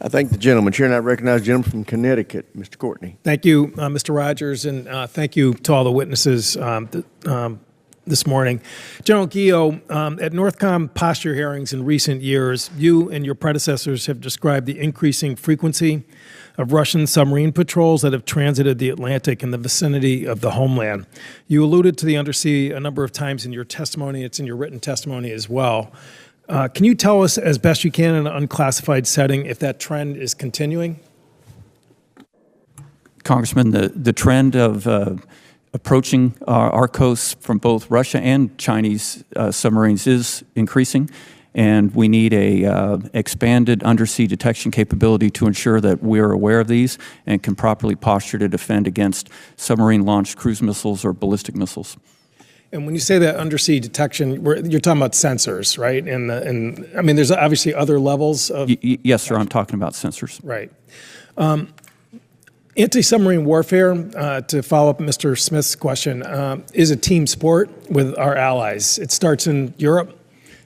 I thank the gentleman. Chair, and I recognize the gentleman from Connecticut, Mr. Courtney. Thank you, Mr. Rogers, and thank you to all the witnesses this morning. General Guillot, at Northcom posture hearings in recent years, you and your predecessors have described the increasing frequency of Russian submarine patrols that have transited the Atlantic in the vicinity of the homeland. You alluded to the undersea a number of times in your testimony. It's in your written testimony as well. Can you tell us, as best you can in an unclassified setting, if that trend is continuing? Congressman, the trend of approaching our coasts from both Russia and Chinese submarines is increasing, and we need a expanded undersea detection capability to ensure that we're aware of these and can properly posture to defend against submarine-launched cruise missiles or ballistic missiles. And when you say that undersea detection, you're talking about sensors, right? And I mean, there's obviously other levels of... Yes, sir, I'm talking about sensors. Right. Anti-submarine warfare, to follow up Mr. Smith's question, is a team sport with our allies. It starts in Europe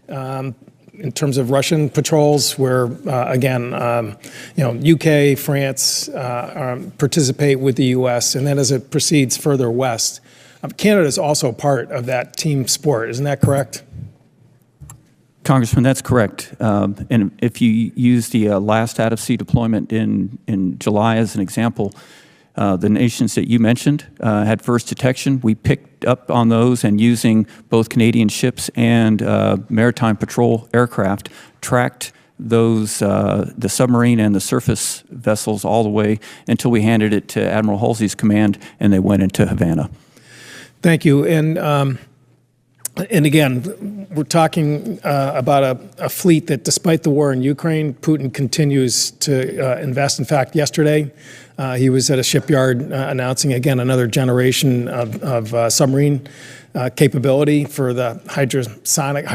in terms of Russian patrols, where, again, UK, France participate with the U.S., and then as it proceeds further west, Canada is also part of that team sport. Isn't that correct? Congressman, that's correct. And if you use the last out-of-sea deployment in July as an example, the nations that you mentioned had first detection. We picked up on those, and using both Canadian ships and maritime patrol aircraft, tracked those the submarine and the surface vessels all the way until we handed it to Admiral Holsey's command, and they went into Havana. Thank you. And again, we're talking about a fleet that, despite the war in Ukraine, Putin continues to invest. In fact, yesterday, he was at a shipyard announcing, again, another generation of submarine capability for the hydrosonic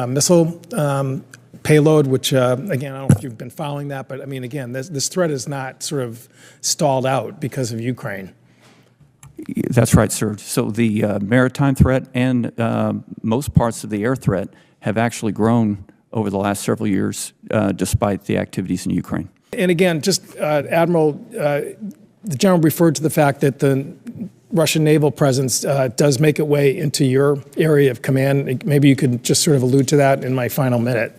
missile payload, which, again, I don't know if you've been following that, but I mean, again, this threat is not sort of stalled out because of Ukraine. That's right, sir. So the maritime threat and most parts of the air threat have actually grown over the last several years, despite the activities in Ukraine. And again, just Admiral, the general referred to the fact that the Russian naval presence does make its way into your area of command. Maybe you could just sort of allude to that in my final minute.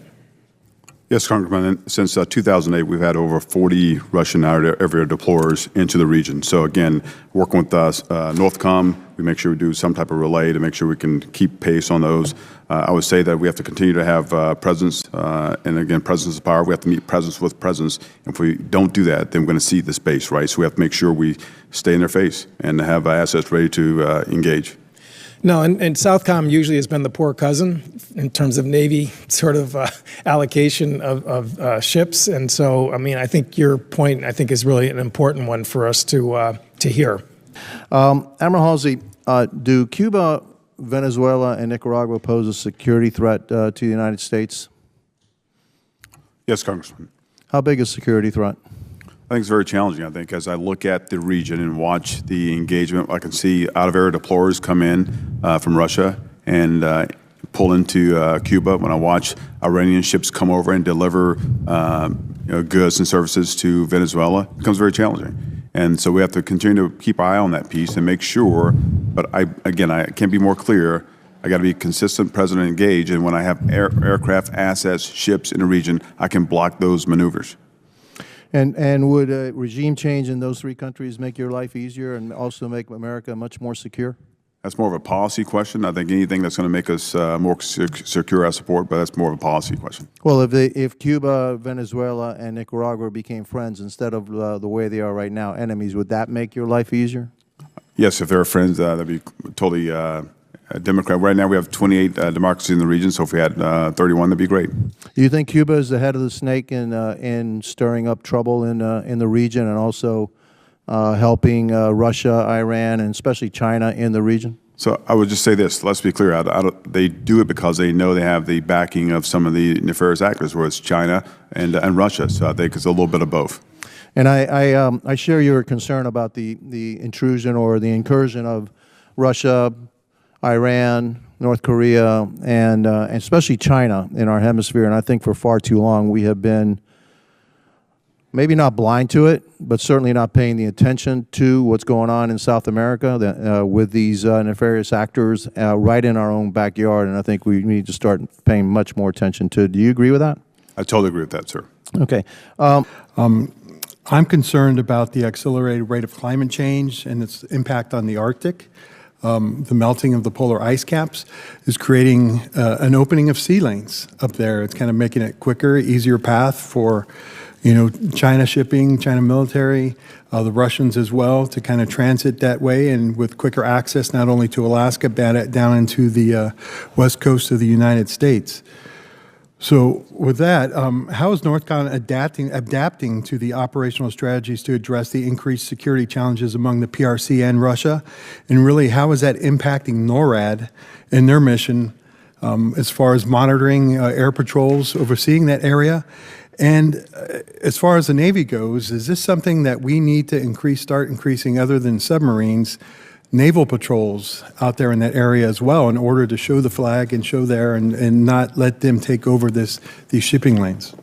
Yes, Congressman. Since 2008, we've had over 40 Russian air deployers into the region. So again, working with Northcom, we make sure we do some type of relay to make sure we can keep pace on those. I would say that we have to continue to have presence, and again, presence is power. We have to meet presence with presence. If we don't do that, then we're going to cede the space, right? So we have to make sure we stay in their face and have assets ready to engage. No, and Southcom usually has been the poor cousin in terms of Navy sort of allocation of ships. And so, I mean, I think your point, I think, is really an important one for us to hear. Admiral Holsey, do Cuba, Venezuela, and Nicaragua pose a security threat to the United States? Yes, Congressman. How big a security threat? I think it's very challenging. I think as I look at the region and watch the engagement, I can see out-of-area deployers come in from Russia and pull into Cuba. When I watch Iranian ships come over and deliver goods and services to Venezuela, it becomes very challenging. And so we have to continue to keep an eye on that piece and make sure. But I can't be more clear. I got to be consistent, present, and engaged. And when I have aircraft, assets, ships in the region, I can block those maneuvers. And would a regime change in those three countries make your life easier and also make America much more secure? That's more of a policy question. I think anything that's going to make us more secure, I support, but that's more of a policy question. Well, if Cuba, Venezuela, and Nicaragua became friends instead of the way they are right now, enemies, would that make your life easier? Yes, if they're friends, that'd be totally Democrat. Right now we have 28 democracies in the region, so if we had 31, that'd be great. Do you think Cuba is the head of the snake in stirring up trouble in the region and also helping Russia, Iran, and especially China in the region? So I would just say this, let's be clear, they do it because they know they have the backing of some of the nefarious actors, whether it's China and Russia, so I think it's a little bit of both. And I share your concern about the intrusion or the incursion of Russia, Iran, North Korea, and especially China in our hemisphere. And I think for far too long we have been maybe not blind to it, but certainly not paying the attention to what's going on in South America with these nefarious actors right in our own backyard. And I think we need to start paying much more attention to it. Do you agree with that? I totally agree with that, sir. Okay. I'm concerned about the accelerated rate of climate change and its impact on the Arctic. The melting of the polar ice caps is creating an opening of sea lanes up there. It's kind of making it quicker, easier path for, China shipping, China military, the Russians as well, to kind of transit that way and with quicker access not only to Alaska, but down into the west coast of the United States. So with that, how is NORTHCOM adapting to the operational strategies to address the increased security challenges among the PRC and Russia? And really, how is that impacting NORAD in their mission as far as monitoring air patrols, overseeing that area? And as far as the Navy goes, is this something that we need to start increasing other than submarines, naval patrols out there in that area as well in order to show the flag and show there and not let them take over these shipping lanes?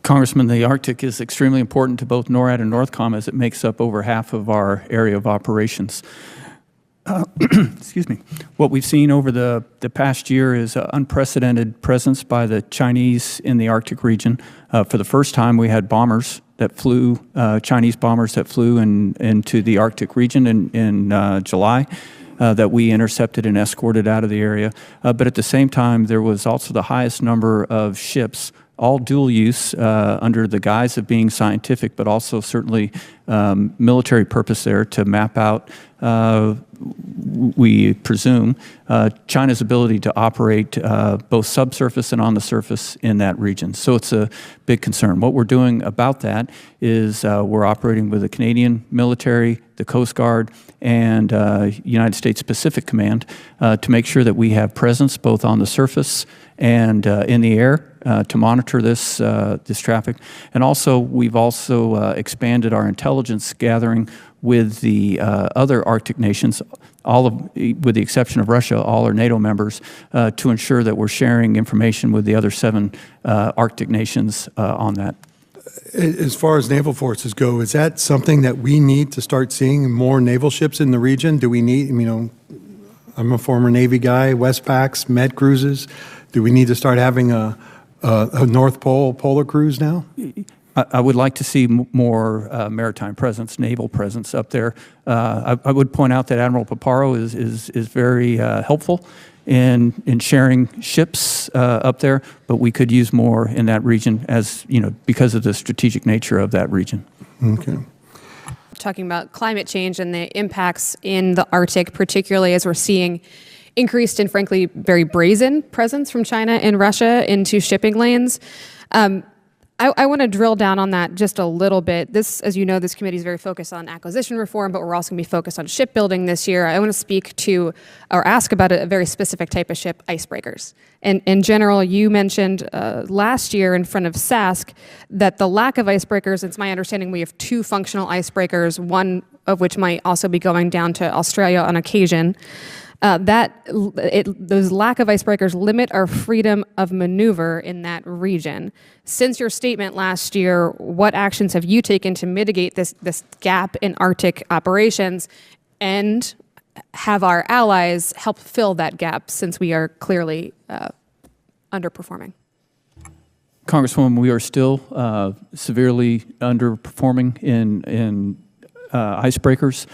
Congressman, the Arctic is extremely important to both NORAD and NORTHCOM as it makes up over half of our area of operations. Excuse me. What we've seen over the past year is unprecedented presence by the Chinese in the Arctic region. For the first time, we had bombers that flew, Chinese bombers that flew into the Arctic region in July that we intercepted and escorted out of the area. But at the same time, there was also the highest number of ships, all dual use under the guise of being scientific, but also certainly military purpose there to map out, we presume, China's ability to operate both subsurface and on the surface in that region. So it's a big concern. What we're doing about that is we're operating with the Canadian military, the Coast Guard, and United States Pacific Command to make sure that we have presence both on the surface and in the air to monitor this traffic. And also, we've also expanded our intelligence gathering with the other Arctic nations, with the exception of Russia, all are NATO members, to ensure that we're sharing information with the other 7 Arctic nations on that. As far as naval forces go, is that something that we need to start seeing more naval ships in the region? Do we need, I'm a former Navy guy, Westpacs, Med cruises. Do we need to start having a North Pole polar cruise now? I would like to see more maritime presence, naval presence up there. I would point out that Admiral Paparo is very helpful in sharing ships up there, but we could use more in that region because of the strategic nature of that region. Okay. Talking about climate change and the impacts in the Arctic, particularly as we're seeing increased and frankly very brazen presence from China and Russia into shipping lanes. I want to drill down on that just a little bit. This, as you know, this committee is very focused on acquisition reform, but we're also going to be focused on shipbuilding this year. I want to speak to or ask about a very specific type of ship, icebreakers. And in general, you mentioned last year in front of SASC that the lack of icebreakers, it's my understanding we have 2 functional icebreakers, one of which might also be going down to Australia on occasion. Those lack of icebreakers limit our freedom of maneuver in that region. Since your statement last year, what actions have you taken to mitigate this gap in Arctic operations and have our allies help fill that gap since we are clearly underperforming? Congresswoman, we are still severely underperforming in icebreakers.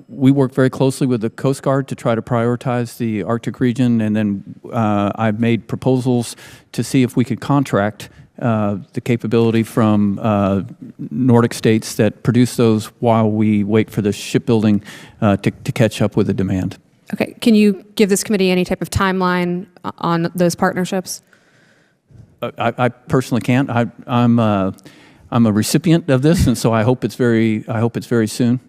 We work very closely with the Coast Guard to try to prioritize the Arctic region, and then I've made proposals to see if we could contract the capability from Nordic states that produce those while we wait for the shipbuilding to catch up with the demand. Okay, can you give this committee any type of timeline on those partnerships? I personally can't. I'm a recipient of this, and so I hope it's very soon.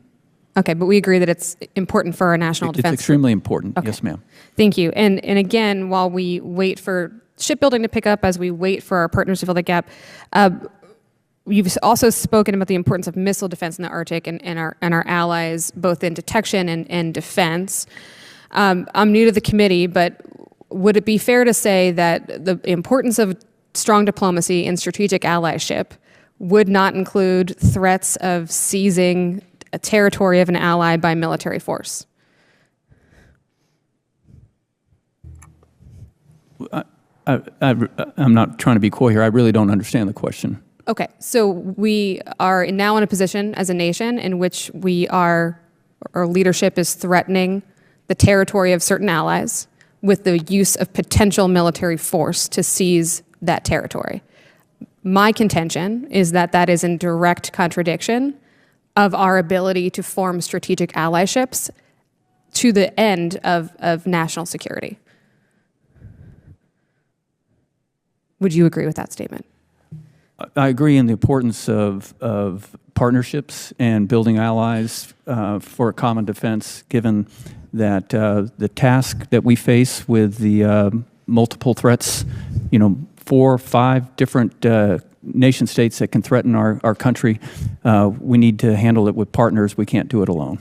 Okay, but we agree that it's important for our national defense. It's extremely important. Okay. Yes, ma'am. Thank you. And again, while we wait for shipbuilding to pick up, as we wait for our partners to fill the gap, you've also spoken about the importance of missile defense in the Arctic and our allies, both in detection and defense. I'm new to the committee, but would it be fair to say that the importance of strong diplomacy and strategic allyship would not include threats of seizing a territory of an ally by military force. I'm not trying to be coy here. I really don't understand the question. Okay, so we are now in a position as a nation in which our leadership is threatening the territory of certain allies with the use of potential military force to seize that territory. My contention is that that is in direct contradiction of our ability to form strategic allyships to the end of national security. Would you agree with that statement? I agree in the importance of partnerships and building allies for a common defense, given that the task that we face with the multiple threats, 4 or 5 different nation states that can threaten our country, we need to handle it with partners. We can't do it alone.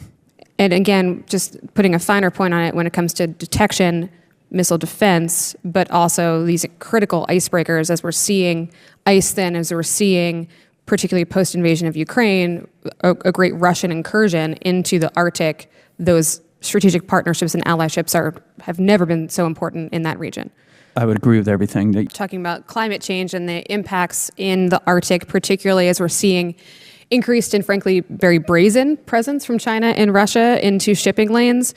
And again, just putting a finer point on it when it comes to detection, missile defense, but also these critical icebreakers as we're seeing ice thin, as we're seeing, particularly post-invasion of Ukraine, a great Russian incursion into the Arctic. Those strategic partnerships and allyships have never been so important in that region. I would agree with everything that talking about climate change and the impacts in the Arctic, particularly as we're seeing increased and frankly very brazen presence from China and Russia into shipping lanes.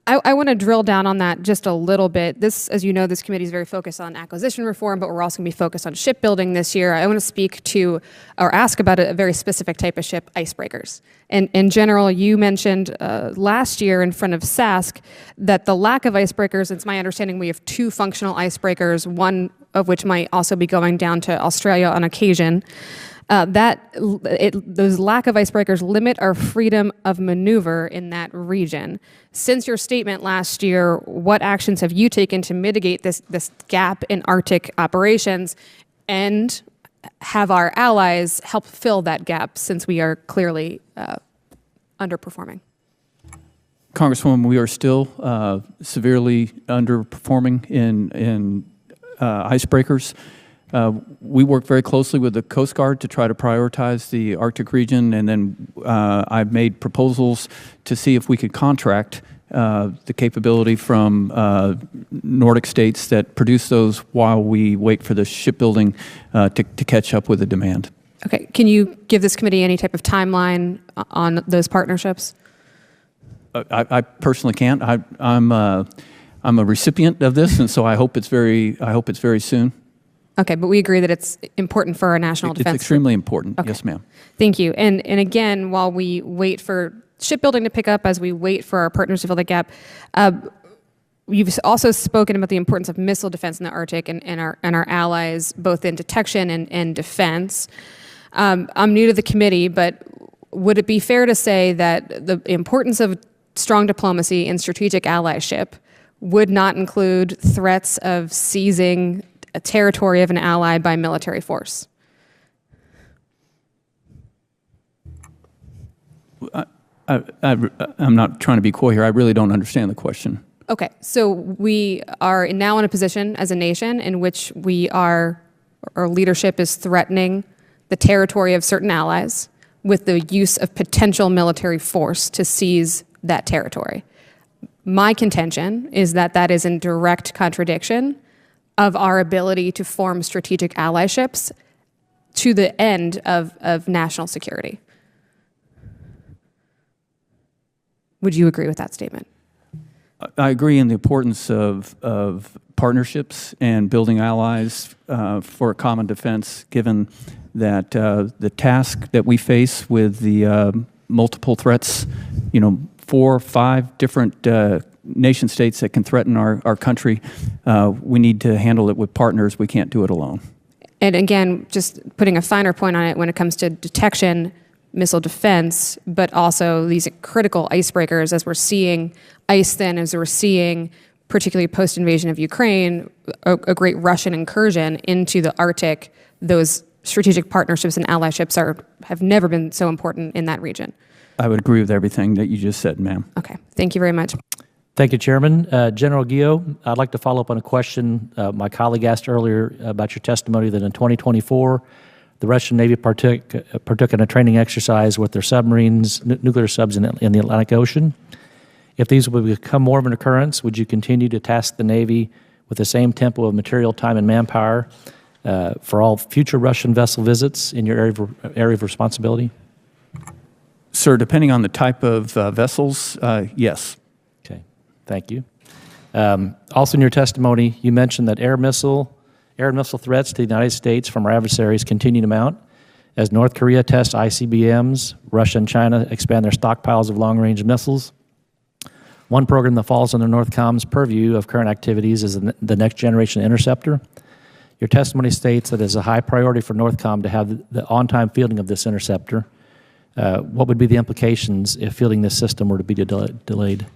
I want to drill down on that just a little bit. This, as you know, this committee is very focused on acquisition reform, but we're also going to be focused on shipbuilding this year. I want to speak to or ask about a very specific type of ship, icebreakers. And in general, you mentioned last year in front of SASC that the lack of icebreakers, it's my understanding we have 2 functional icebreakers, one of which might also be going down to Australia on occasion. Those lack of icebreakers limit our freedom of maneuver in that region. Since your statement last year, what actions have you taken to mitigate this gap in Arctic operations, and have our allies help fill that gap since we are clearly underperforming? Congresswoman, we are still severely underperforming in icebreakers. We work very closely with the Coast Guard to try to prioritize the Arctic region, and then I've made proposals to see if we could contract the capability from Nordic states that produce those while we wait for the shipbuilding to catch up with the demand. Okay, can you give this committee any type of timeline on those partnerships? I personally can't. I'm a recipient of this, and so I hope it's very soon. Okay, but we agree that it's important for our national defense. It's extremely important. Okay. Yes, ma'am. Thank you. And again, while we wait for shipbuilding to pick up, as we wait for our partners to fill the gap, you've also spoken about the importance of missile defense in the Arctic and our allies, both in detection and defense. I'm new to the committee, but would it be fair to say that the importance of strong diplomacy and strategic allyship would not include threats of seizing a territory of an ally by military force? I'm not trying to be coy here. I really don't understand the question. Okay, so we are now in a position as a nation in which our leadership is threatening the territory of certain allies with the use of potential military force to seize that territory. My contention is that that is in direct contradiction of our ability to form strategic allyships to the end of national security. Would you agree with that statement? I agree in the importance of partnerships and building allies for a common defense, given that the task that we face with the multiple threats, 4 or 5 different nation states that can threaten our country, we need to handle it with partners. We can't do it alone. And again, just putting a finer point on it when it comes to detection, missile defense, but also these critical icebreakers as we're seeing ice thin, as we're seeing, particularly post-invasion of Ukraine, a great Russian incursion into the Arctic. Those strategic partnerships and allyships have never been so important in that region. I would agree with everything that you just said, ma'am. Okay, thank you very much. Thank you, Chairman. General Guillot, I'd like to follow up on a question my colleague asked earlier about your testimony that in 2024, The Russian Navy partook in a training exercise with their submarines, nuclear subs in the Atlantic Ocean. If these would become more of an occurrence, would you continue to task the Navy with the same tempo of material, time, and manpower for all future Russian vessel visits in your area of responsibility? Sir, depending on the type of vessels, yes. Okay, thank you. Also in your testimony, you mentioned that air and missile threats to the United States from our adversaries continue to mount. As North Korea tests ICBMs, Russia and China expand their stockpiles of long-range missiles. One program that falls under NORTHCOM's purview of current activities is the Next Generation Interceptor. Your testimony states that it is a high priority for NORTHCOM to have the on-time fielding of this interceptor. What would be the implications if fielding this system were to be delayed?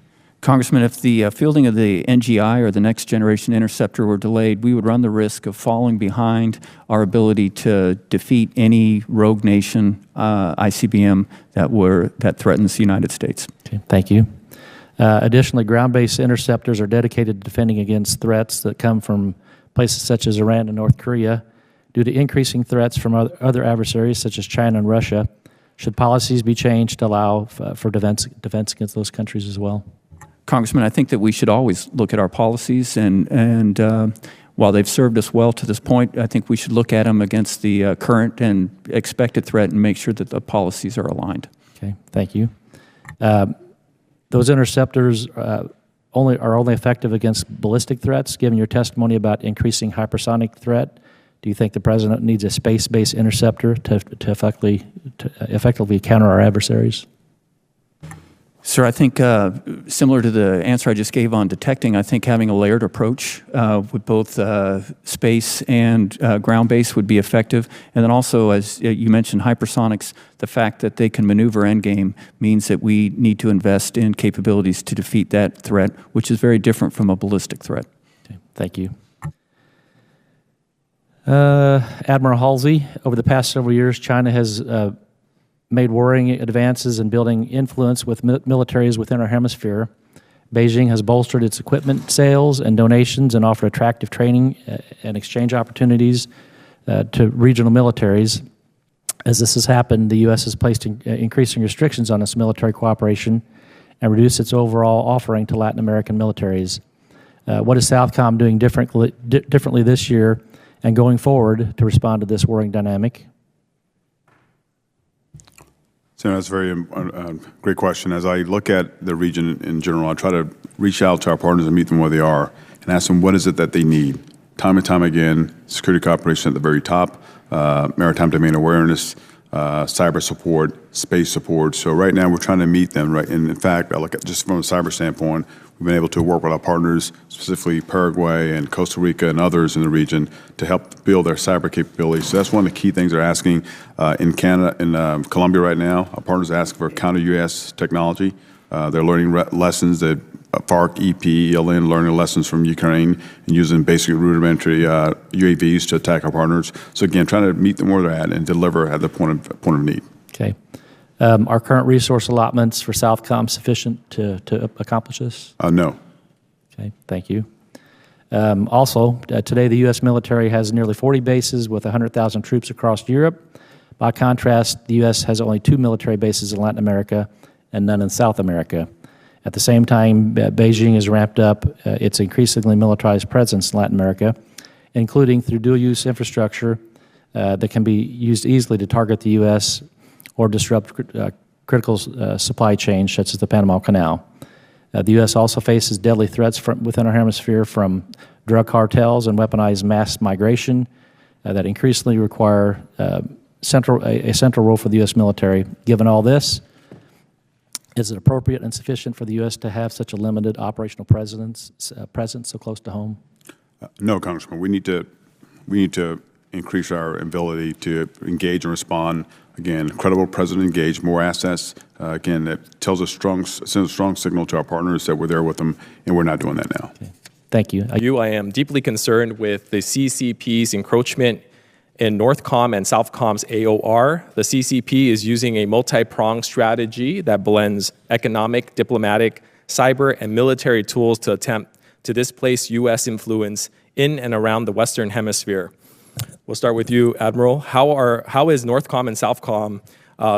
Congressman, if the fielding of the NGI or the Next Generation Interceptor were delayed, we would run the risk of falling behind our ability to defeat any rogue nation ICBM that threatens the United States. Okay, thank you. Additionally, ground-based interceptors are dedicated to defending against threats that come from places such as Iran and North Korea. Due to increasing threats from other adversaries such as China and Russia, should policies be changed to allow for defense against those countries as well? Congressman, I think that we should always look at our policies, and while they've served us well to this point, I think we should look at them against the current and expected threat and make sure that the policies are aligned. Okay, thank you. Those interceptors are only effective against ballistic threats. Given your testimony about increasing hypersonic threat, do you think the President needs a space-based interceptor to effectively counter our adversaries? Sir, I think similar to the answer I just gave on detecting, I think having a layered approach with both space and ground base would be effective. And then also, as you mentioned, hypersonics, the fact that they can maneuver endgame means that we need to invest in capabilities to defeat that threat, which is very different from a ballistic threat. Okay, thank you. Admiral Halsey, over the past several years, China has made worrying advances in building influence with militaries within our hemisphere. Beijing has bolstered its equipment sales and donations and offered attractive training and exchange opportunities to regional militaries. As this has happened, the U.S. has placed increasing restrictions on its military cooperation and reduced its overall offering to Latin American militaries. What is Southcom doing differently this year and going forward to respond to this worrying dynamic? So that's a very great question. As I look at the region in general, I try to reach out to our partners and meet them where they are and ask them what is it that they need. Time and time again, security cooperation at the very top, maritime domain awareness, cyber support, space support. So right now we're trying to meet them. Right, and in fact, I look at just from a cyber standpoint, we've been able to work with our partners, specifically Paraguay and Costa Rica and others in the region, to help build their cyber capabilities. So that's one of the key things they're asking in Canada, in Colombia right now. Our partners are asking for counter-UAS technology. They're learning lessons that FARC, EP, ELN, learning lessons from Ukraine and using basic rudimentary UAVs to attack our partners. So again, trying to meet them where they're at and deliver at the point of need. Okay. Are current resource allotments for Southcom sufficient to accomplish this? No. Okay, thank you. Also, today the U.S. military has nearly 40 bases with 100,000 troops across Europe. By contrast, the U.S. has only 2 military bases in Latin America and none in South America. At the same time, Beijing has ramped up its increasingly militarized presence in Latin America, including through dual-use infrastructure that can be used easily to target the U.S. or disrupt critical supply chains, such as the Panama Canal. The U.S. also faces deadly threats within our hemisphere from drug cartels and weaponized mass migration that increasingly require a central role for the U.S. military. Given all this, is it appropriate and sufficient for the U.S. to have such a limited operational presence so close to home? No, Congressman. We need to increase our ability to engage and respond. Again, credible president engaged, more assets. Again, that sends a strong signal to our partners that we're there with them, and we're not doing that now. Okay. Thank you. I am deeply concerned with the CCP's encroachment in NORTHCOM and SOUTHCOM's AOR. The CCP is using a multi-pronged strategy that blends economic, diplomatic, cyber, and military tools to attempt to displace U.S. influence in and around the Western Hemisphere. We'll start with you, Admiral. How is Northcom and Southcom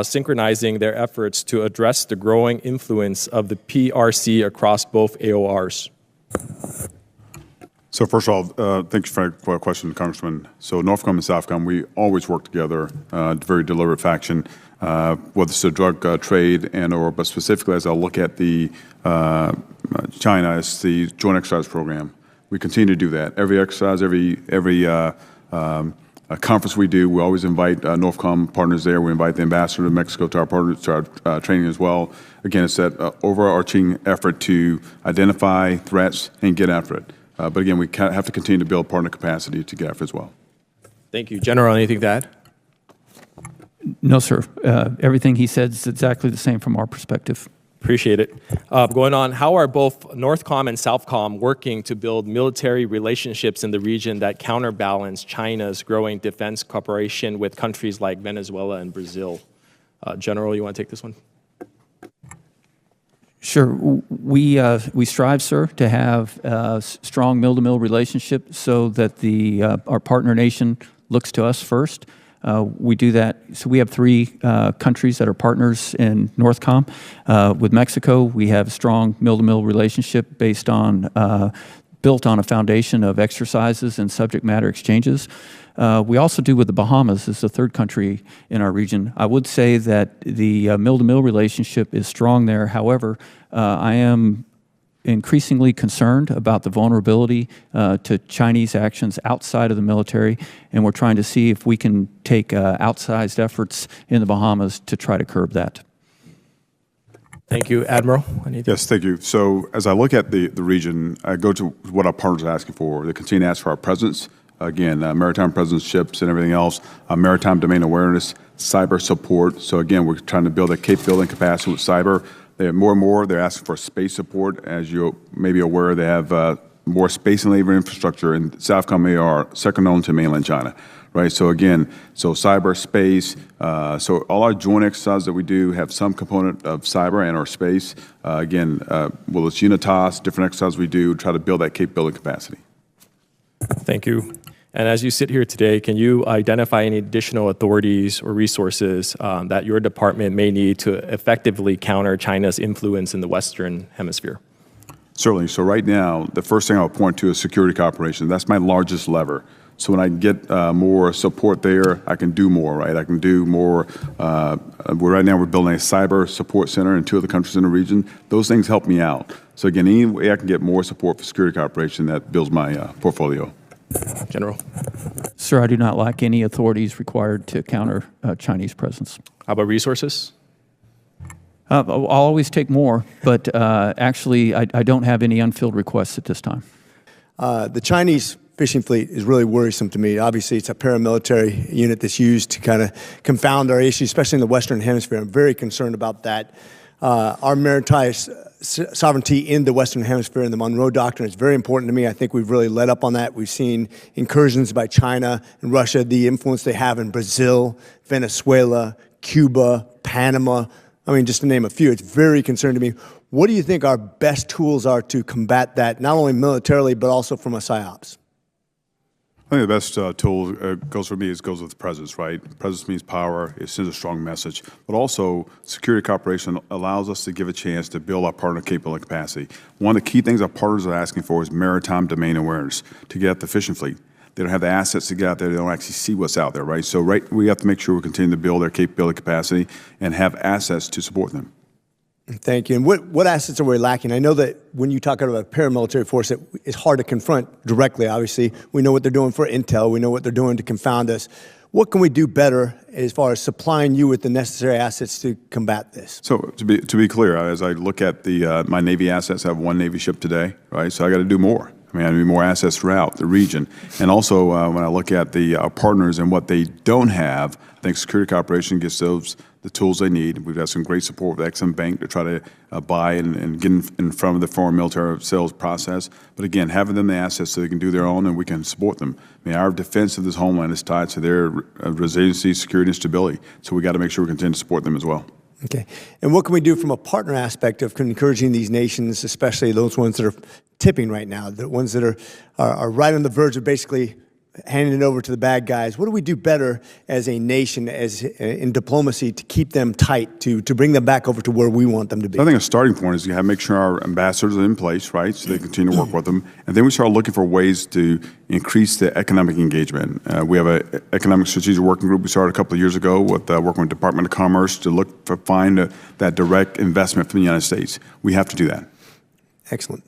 synchronizing their efforts to address the growing influence of the PRC across both AORs? So first of all, thanks for the question, Congressman. So Northcom and Southcom, we always work together, very deliberate faction, whether it's the drug trade but specifically as I look at the China, it's the Joint Exercise Program. We continue to do that. Every exercise, every conference we do, we always invite Northcom partners there. We invite the ambassador to Mexico to our partners, to our training as well. Again, it's that overarching effort to identify threats and get after it. But again, we have to continue to build partner capacity to get after as well. Thank you. General, anything to add? No, sir. Everything he said is exactly the same from our perspective. Appreciate it. Going on, how are both Northcom and Southcom working to build military relationships in the region that counterbalance China's growing defense cooperation with countries like Venezuela and Brazil? General, you want to take this one? Sure. We strive, sir, to have a strong mill-to-mill relationship so that our partner nation looks to us first. We do that. So we have 3 countries that are partners in Northcom. With Mexico, we have a strong mill-to-mill relationship built on a foundation of exercises and subject matter exchanges. We also do with the Bahamas as the 3rd country in our region. I would say that the mill-to-mill relationship is strong there. However, I am increasingly concerned about the vulnerability to Chinese actions outside of the military, and we're trying to see if we can take outsized efforts in the Bahamas to try to curb that. Thank you. Admiral? Yes, thank you. So as I look at the region, I go to what our partners are asking for. They continue to ask for our presence. Again, maritime presence, ships and everything else, maritime domain awareness, cyber support. So again, we're trying to build a capability and capacity with cyber. They have more and more, they're asking for space support. As you may be aware, they have more space and labor infrastructure, and Southcom are second only to mainland China, right? So again, cyber, space, so all our joint exercises that we do have some component of cyber and our space. Again, well, it's UNITAS, different exercises we do, try to build that capability and capacity. Thank you. And as you sit here today, can you identify any additional authorities or resources that your department may need to effectively counter China's influence in the Western Hemisphere? Certainly. So right now, the first thing I'll point to is security cooperation. That's my largest lever. So when I get more support there, I can do more, right? I can do more. Right now we're building a cyber support center in 2 of the countries in the region. Those things help me out. So again, any way I can get more support for security cooperation, that builds my portfolio. General. Sir, I do not lack any authorities required to counter Chinese presence. How about resources? I'll always take more, but actually I don't have any unfilled requests at this time. The Chinese fishing fleet is really worrisome to me. Obviously, it's a paramilitary unit that's used to kind of confound our issues, especially in the Western Hemisphere. I'm very concerned about that. Our maritime sovereignty in the Western Hemisphere and the Monroe Doctrine is very important to me. I think we've really led up on that. We've seen incursions by China and Russia, the influence they have in Brazil, Venezuela, Cuba, Panama. I mean, just to name a few. It's very concerning to me. What do you think our best tools are to combat that, not only militarily, but also from a PSYOPs? I think the best tool goes with presence, right? Presence means power. It sends a strong message. But also, security cooperation allows us to give a chance to build our partner capability capacity. One of the key things our partners are asking for is maritime domain awareness to get at the fishing fleet. They don't have the assets to get out there. They don't actually see what's out there, right? So we have to make sure we continue to build their capability capacity and have assets to support them. Thank you. And what assets are we lacking? I know that when you talk about a paramilitary force, it's hard to confront directly, obviously. We know what they're doing for intel. We know what they're doing to confound us. What can we do better as far as supplying you with the necessary assets to combat this? So to be clear, as I look at my Navy assets, I have 1 Navy ship today, right? So I got to do more. I mean, I need more assets throughout the region. And also, when I look at our partners and what they don't have, I think security cooperation gives those the tools they need. We've had some great support with Ex-Im Bank to try to buy and get in front of the foreign military sales process. But again, having them the assets so they can do their own and we can support them. I mean, our defense of this homeland is tied to their resiliency, security, and stability. So we got to make sure we continue to support them as well. Okay. And what can we do from a partner aspect of encouraging these nations, especially those ones that are tipping right now, the ones that are right on the verge of basically handing it over to the bad guys. What do we do better as a nation, in diplomacy, to keep them tight, to bring them back over to where we want them to be? I think a starting point is you have to make sure our ambassadors are in place, right, so they continue to work with them. And then we start looking for ways to increase the economic engagement. We have an economic strategic working group we started a couple of years ago with working with the Department of Commerce to look for find that direct investment from the United States. We have to do that. Excellent.